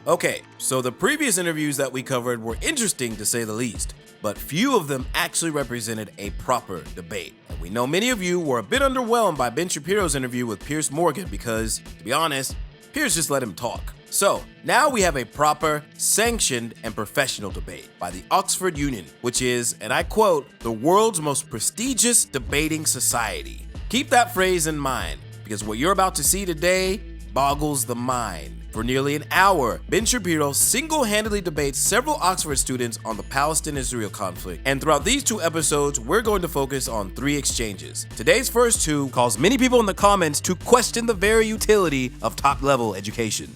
Okay, so the previous interviews that we covered were interesting to say the least, but few of them actually represented a proper debate. And we know many of you were a bit underwhelmed by Ben Shapiro's interview with Piers Morgan because, to be honest, Piers just let him talk. So, now we have a proper, sanctioned, and professional debate by the Oxford Union, which is, and I quote, the world's most prestigious debating society. Keep that phrase in mind, because what you're about to see today boggles the mind. For nearly an hour, Ben Shapiro single-handedly debates several Oxford students on the Palestine-Israel conflict. And throughout these two episodes, we're going to focus on three exchanges. Today's first two caused many people in the comments to question the very utility of top-level education.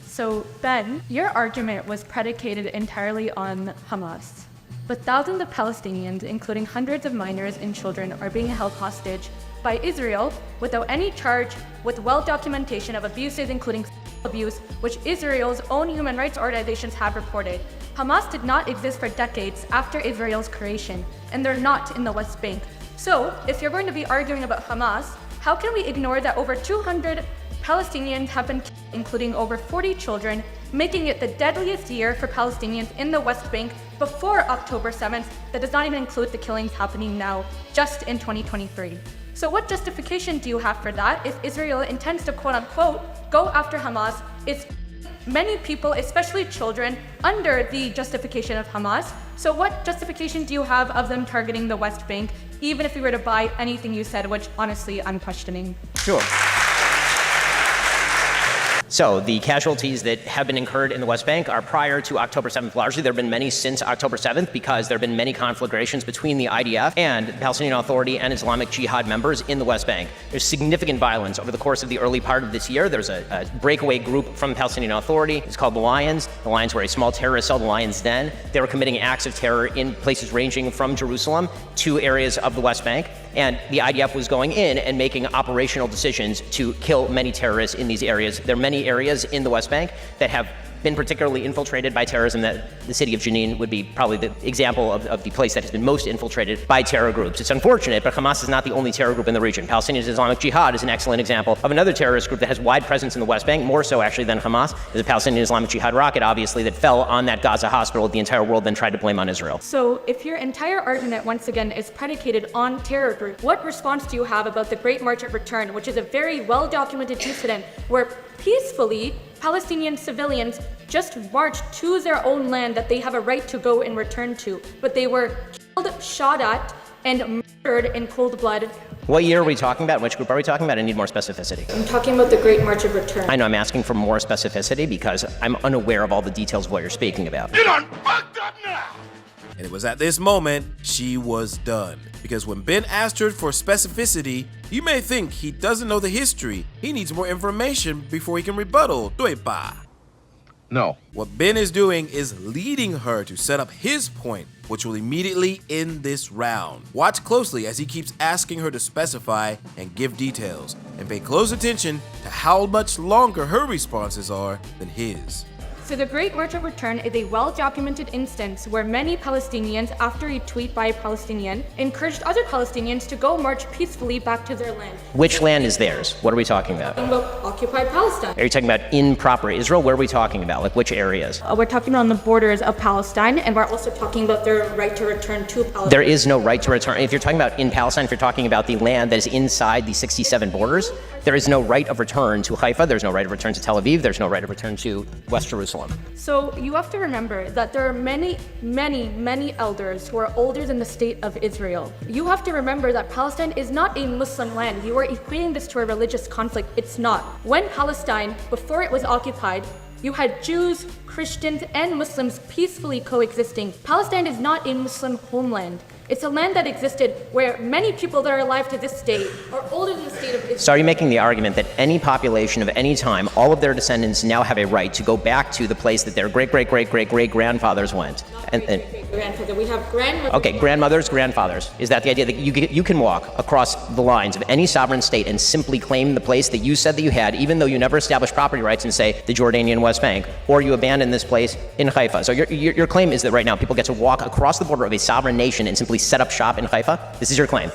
So Ben, your argument was predicated entirely on Hamas. But thousands of Palestinians, including hundreds of minors and children, are being held hostage by Israel without any charge, with well-documentation of abuses, including abuse, which Israel's own human rights organizations have reported. Hamas did not exist for decades after Israel's creation, and they're not in the West Bank. So, if you're going to be arguing about Hamas, how can we ignore that over 200 Palestinians have been killed, including over 40 children, making it the deadliest year for Palestinians in the West Bank before October 7th, that does not even include the killings happening now, just in 2023. So what justification do you have for that if Israel intends to quote-unquote go after Hamas? It's many people, especially children, under the justification of Hamas. So what justification do you have of them targeting the West Bank, even if we were to buy anything you said, which honestly I'm questioning? Sure. So the casualties that have been incurred in the West Bank are prior to October 7th. Largely, there have been many since October 7th because there have been many conflagrations between the IDF and the Palestinian Authority and Islamic Jihad members in the West Bank. There's significant violence over the course of the early part of this year. There's a breakaway group from the Palestinian Authority. It's called the Lions. The Lions were a small terrorist cell, the Lions Den. They were committing acts of terror in places ranging from Jerusalem to areas of the West Bank. And the IDF was going in and making operational decisions to kill many terrorists in these areas. There are many areas in the West Bank that have been particularly infiltrated by terrorism. That the city of Jenin would be probably the example of the place that has been most infiltrated by terror groups. It's unfortunate, but Hamas is not the only terror group in the region. Palestinian Islamic Jihad is an excellent example of another terrorist group that has wide presence in the West Bank, more so actually than Hamas. There's a Palestinian Islamic Jihad rocket, obviously, that fell on that Gaza hospital. The entire world then tried to blame on Israel. So if your entire argument, once again, is predicated on terror group, what response do you have about the Great March of Return, which is a very well-documented incident where peacefully Palestinian civilians just marched to their own land that they have a right to go and return to, but they were killed, shot at, and murdered in cold blood? What year are we talking about? Which group are we talking about? I need more specificity. I'm talking about the Great March of Return. I know, I'm asking for more specificity because I'm unaware of all the details of what you're speaking about. You done fucked up now! And it was at this moment she was done. Because when Ben asked her for specificity, you may think he doesn't know the history. He needs more information before he can rebuttal, 对吧? No. What Ben is doing is leading her to set up his point, which will immediately end this round. Watch closely as he keeps asking her to specify and give details, and pay close attention to how much longer her responses are than his. So the Great March of Return is a well-documented instance where many Palestinians, after a tweet by a Palestinian, encouraged other Palestinians to go march peacefully back to their land. Which land is theirs? What are we talking about? Talking about occupied Palestine. Are you talking about in proper Israel? Where are we talking about? Like which areas? We're talking about on the borders of Palestine, and we're also talking about their right to return to Palestine. There is no right to return. If you're talking about in Palestine, if you're talking about the land that is inside the 67 borders, there is no right of return to Haifa. There's no right of return to Tel Aviv. There's no right of return to West Jerusalem. So you have to remember that there are many elders who are older than the state of Israel. You have to remember that Palestine is not a Muslim land. You are equating this to a religious conflict. It's not. When Palestine, before it was occupied, you had Jews, Christians, and Muslims peacefully coexisting. Palestine is not a Muslim homeland. It's a land that existed where many people that are alive to this day are older than the state of Israel. So are you making the argument that any population of any time, all of their descendants now have a right to go back to the place that their great-great-great-great-great-grandfathers went? Grandfather. We have grandmothers. Okay, grandmothers, grandfathers. Is that the idea that you can walk across the lines of any sovereign state and simply claim the place that you said that you had, even though you never established property rights in, say, the Jordanian West Bank, or you abandon this place in Haifa? So your claim is that right now people get to walk across the border of a sovereign nation and simply set up shop in Haifa? This is your claim?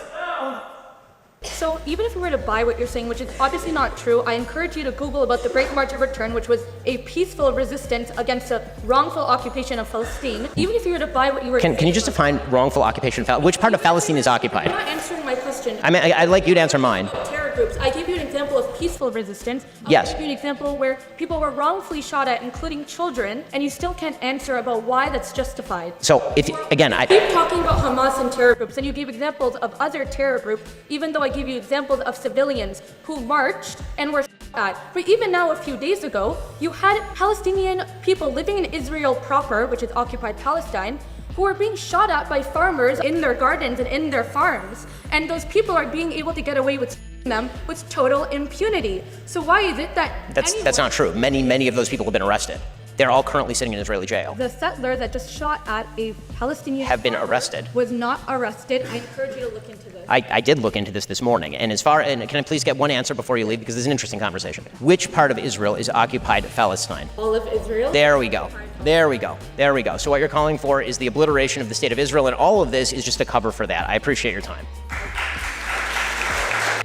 So even if we were to buy what you're saying, which is obviously not true, I encourage you to Google about the Great March of Return, which was a peaceful resistance against a wrongful occupation of Palestine. Even if you were to buy what you were Can you just define wrongful occupation? Which part of Palestine is occupied? You're not answering my question. I mean, I'd like you to answer mine. Terror groups. I gave you an example of peaceful resistance. Yes. I gave you an example where people were wrongfully shot at, including children, and you still can't answer about why that's justified. So, if again, You keep talking about Hamas and terror groups, and you gave examples of other terror groups, even though I gave you examples of civilians who marched and were at. But even now, a few days ago, you had Palestinian people living in Israel proper, which is occupied Palestine, who are being shot at by farmers in their gardens and in their farms. And those people are being able to get away with them with total impunity. So why is it that that's not true. Many of those people have been arrested. They're all currently sitting in Israeli jail. The settler that just shot at a Palestinian Have been farmer arrested. was not arrested. I encourage you to look into this. I did look into this morning, and can I please get one answer before you leave, because this is an interesting conversation. Which part of Israel is occupied Palestine? All of Israel? There we go. So what you're calling for is the obliteration of the state of Israel, and all of this is just a cover for that. I appreciate your time.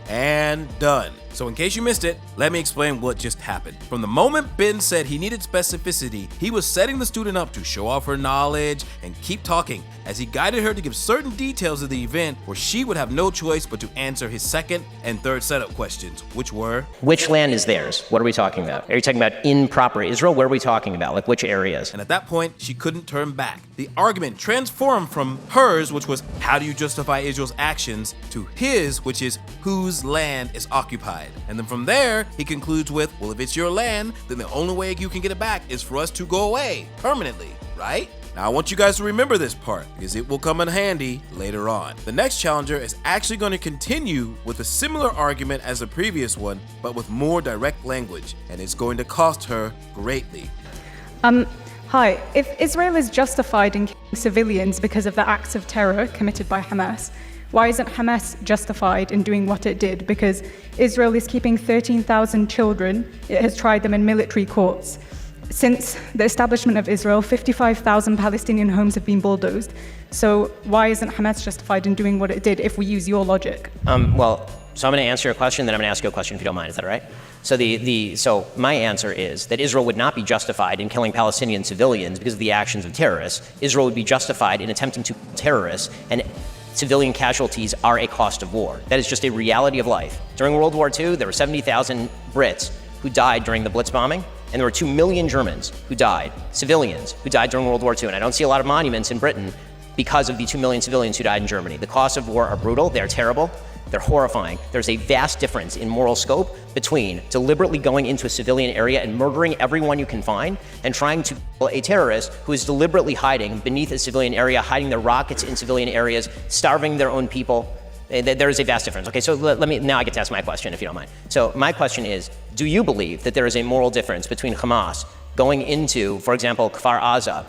And done. So in case you missed it, let me explain what just happened. From the moment Ben said he needed specificity, he was setting the student up to show off her knowledge and keep talking as he guided her to give certain details of the event where she would have no choice but to answer his second and third setup questions, which were: which land is theirs? What are we talking about? Are you talking about in proper Israel? Where are we talking about? Like which areas? And at that point, she couldn't turn back. The argument transformed from hers, which was how do you justify Israel's actions, to his, which is whose land is occupied. And then from there, he concludes with, well, if it's your land, then the only way you can get it back is for us to go away permanently, right? Now, I want you guys to remember this part because it will come in handy later on. The next challenger is actually going to continue with a similar argument as the previous one, but with more direct language, and it's going to cost her greatly. Hi. If Israel is justified in killing civilians because of the acts of terror committed by Hamas, why isn't Hamas justified in doing what it did? Because Israel is keeping 13,000 children. It has tried them in military courts. Since the establishment of Israel, 55,000 Palestinian homes have been bulldozed. So why isn't Hamas justified in doing what it did if we use your logic? So I'm going to answer your question, then I'm going to ask you a question if you don't mind. Is that all right? So my answer is that Israel would not be justified in killing Palestinian civilians because of the actions of terrorists. Israel would be justified in attempting to kill terrorists, and civilian casualties are a cost of war. That is just a reality of life. During World War II, there were 70,000 Brits who died during the Blitz bombing, and there were 2 million Germans who died, civilians who died during World War II. And I don't see a lot of monuments in Britain because of the 2 million civilians who died in Germany. The costs of war are brutal, they're terrible, they're horrifying. There's a vast difference in moral scope between deliberately going into a civilian area and murdering everyone you can find and trying to kill a terrorist who is deliberately hiding beneath a civilian area, hiding their rockets in civilian areas, starving their own people. There is a vast difference. Okay, so now I get to ask my question, if you don't mind. So my question is, do you believe that there is a moral difference between Hamas going into, for example, Kfar Aza,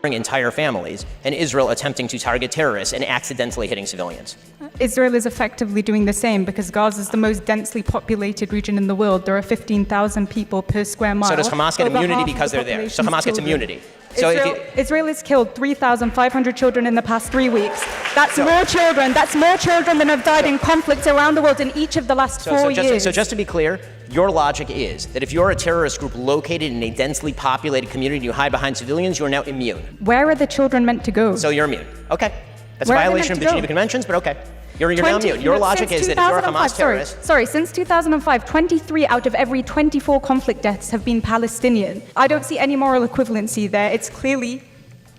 entire families, and Israel attempting to target terrorists and accidentally hitting civilians? Israel is effectively doing the same because Gaza is the most densely populated region in the world. There are 15,000 people per square mile. So does Hamas get Over immunity half of because the they're there? So population's Hamas gets children. immunity. So Israel has killed 3,500 children in the past 3 weeks. That's more children. That's more children than have died in conflicts around the world in each of the last 4 years. So just to be clear, your logic is that if you're a terrorist group located in a densely populated community and you hide behind civilians, you are now immune. Where are the children meant to go? So you're immune. Okay. That's Where a are they violation meant of to the go? Geneva Conventions, but okay. You're now immune. Your logic is that if you're a Hamas terrorist... Since 2005, 23 out of every 24 conflict deaths have been Palestinian. I don't see any moral equivalency there. It's clearly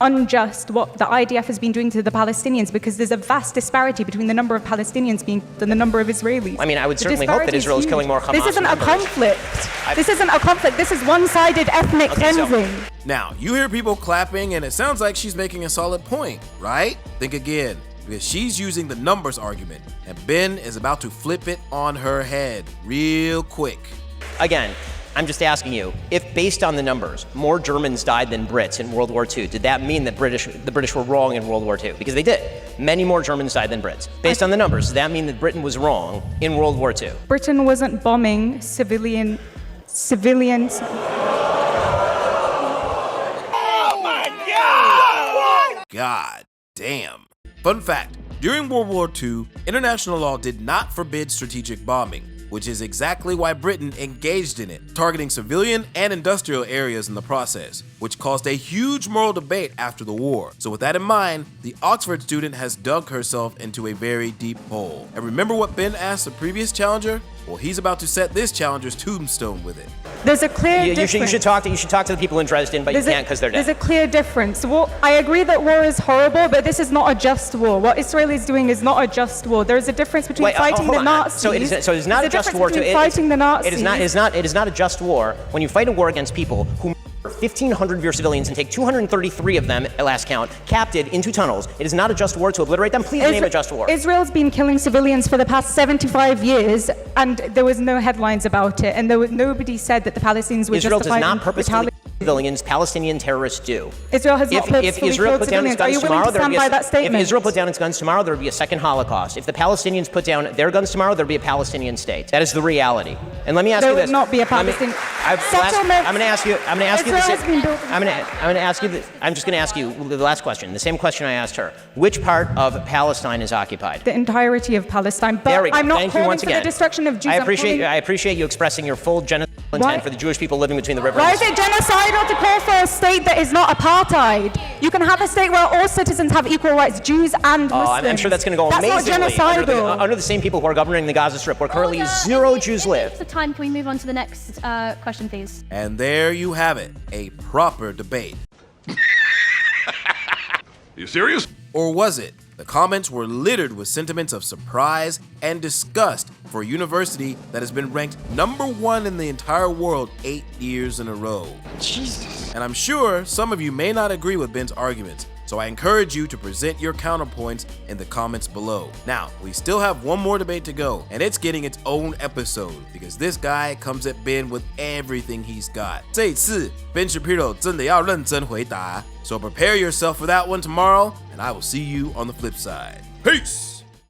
unjust what the IDF has been doing to the Palestinians because there's a vast disparity between the number of Palestinians being killed and the number of Israelis. I mean, I would certainly hope that Israel is killing more Hamas This isn't a members. conflict. This isn't a conflict. This is one-sided ethnic cleansing. Now, you hear people clapping, and it sounds like she's making a solid point, right? Think again, because she's using the numbers argument, and Ben is about to flip it on her head real quick. Again, I'm just asking you, if based on the numbers, more Germans died than Brits in World War II, did that mean that the British were wrong in World War II? Because they did. Many more Germans died than Brits. Based on the numbers, does that mean that Britain was wrong in World War II? Britain wasn't bombing civilians. God damn. Fun fact, During World War II, international law did not forbid strategic bombing, which is exactly why Britain engaged in it, targeting civilian and industrial areas in the process, which caused a huge moral debate after the war. So with that in mind, the Oxford student has dug herself into a very deep hole. And remember what Ben asked the previous challenger? Well, he's about to set this challenger's tombstone with it. There's a clear difference. You should talk to the people in Dresden, but you can't because they're dead. There's a clear difference. Well, I agree that war is horrible, but this is not a just war. What Israel is doing is not a just war. There is a difference between fighting the Nazis. So it is not a just war. Fighting the Nazis. It is not a just war when you fight a war against people who 1,500 of your civilians and take 233 of them, at last count, captured into tunnels. It is not a just war to obliterate them. Please name a just war. Israel's been killing civilians for the past 75 years, and there was no headlines about it, and nobody said that the Palestinians were Israel justified does not purposely kill civilians. Palestinian terrorists do. Israel has not purposefully if Israel killed put down its civilians. Are you guns willing tomorrow, to stand by that statement? If Israel put down its guns tomorrow, there would be a second Holocaust. If the Palestinians put down their guns tomorrow, there would be a Palestinian state. That is the reality. And let me ask you this. There would not be a Palestinian settlement. I'm going to ask you. I'm just going to ask you the last question. The same question I asked her. Which part of Palestine is occupied? The entirety of Palestine. But I'm not calling for the destruction of Jews. I appreciate you expressing your full genocidal intent for the Jewish people living between the river. Why is it genocidal to call for a state that is not apartheid? You can have a state where all citizens have equal rights, Jews and Muslims. I'm sure that's going to go amazingly not genocidal. under the same people who are governing the Gaza Strip, where currently zero Jews live. The time. Can we move on to the next question, please? And there you have it, a proper debate. You serious? Or was it? The comments were littered with sentiments of surprise and disgust for a university that has been ranked #1 in the entire world 8 years in a row. Jesus. And I'm sure some of you may not agree with Ben's arguments, so I encourage you to present your counterpoints in the comments below. Now, we still have one more debate to go, and it's getting its own episode because this guy comes at Ben with everything he's got. 这一次 Ben Shapiro 真的要认真回答. So prepare yourself for that one tomorrow, and I will see you on the flip side. Peace!